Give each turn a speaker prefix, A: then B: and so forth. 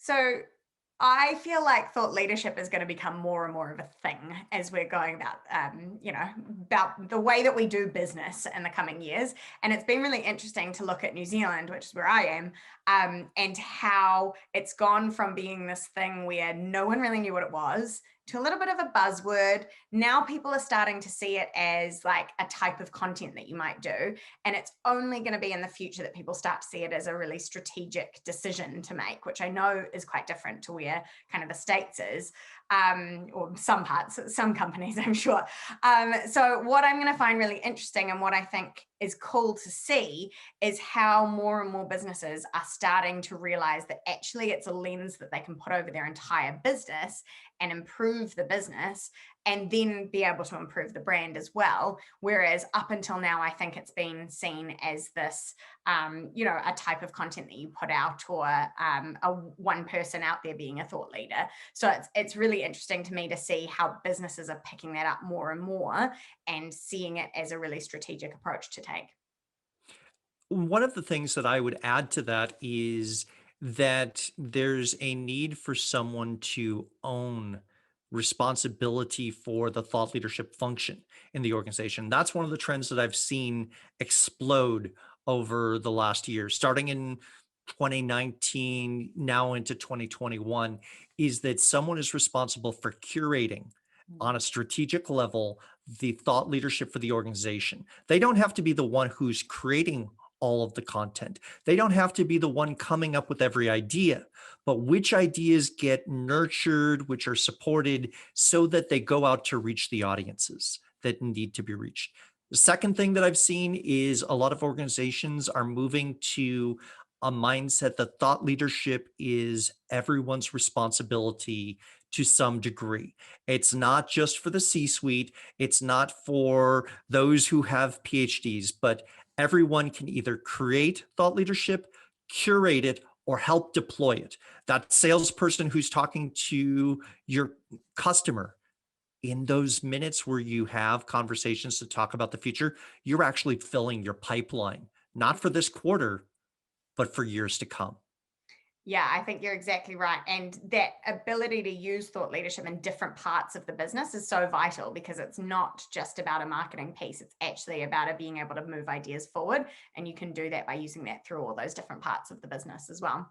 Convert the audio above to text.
A: So I feel like thought leadership is going to become more and more of a thing as we're going about, about the way that we do business in the coming years. And it's been really interesting to look at New Zealand, which is where I am, and how it's gone from being this thing where no one really knew what it was to a little bit of a buzzword. Now people are starting to see it as like a type of content that you might do. And it's only going to be in the future that people start to see it as a really strategic decision to make, which I know is quite different to where kind of the States is, or some parts, some companies, I'm sure. So, what I'm going to find really interesting and what I think is cool to see is how more and more businesses are starting to realize that actually it's a lens that they can put over their entire business and improve the business and then be able to improve the brand as well. Whereas up until now, I think it's been seen as this, a type of content that you put out, or a one person out there being a thought leader. So it's really interesting to me to see how businesses are picking that up more and more and seeing it as a really strategic approach to take.
B: One of the things that I would add to that is that there's a need for someone to own responsibility for the thought leadership function in the organization. That's one of the trends that I've seen explode over the last year, starting in 2019, now into 2021, is that someone is responsible for curating on a strategic level the thought leadership for the organization. They don't have to be the one who's creating all of the content. They don't have to be the one coming up with every idea, but which ideas get nurtured, which are supported so that they go out to reach the audiences that need to be reached. The second thing that I've seen is a lot of organizations are moving to a mindset that thought leadership is everyone's responsibility to some degree. It's not just for the C suite, it's not for those who have PhDs, but everyone can either create thought leadership, curate it, or help deploy it. That salesperson who's talking to your customer in those minutes where you have conversations to talk about the future, you're actually filling your pipeline, not for this quarter, but for years to come.
A: Yeah, I think you're exactly right. And that ability to use thought leadership in different parts of the business is so vital because it's not just about a marketing piece. It's actually about it being able to move ideas forward. And you can do that by using that through all those different parts of the business as well.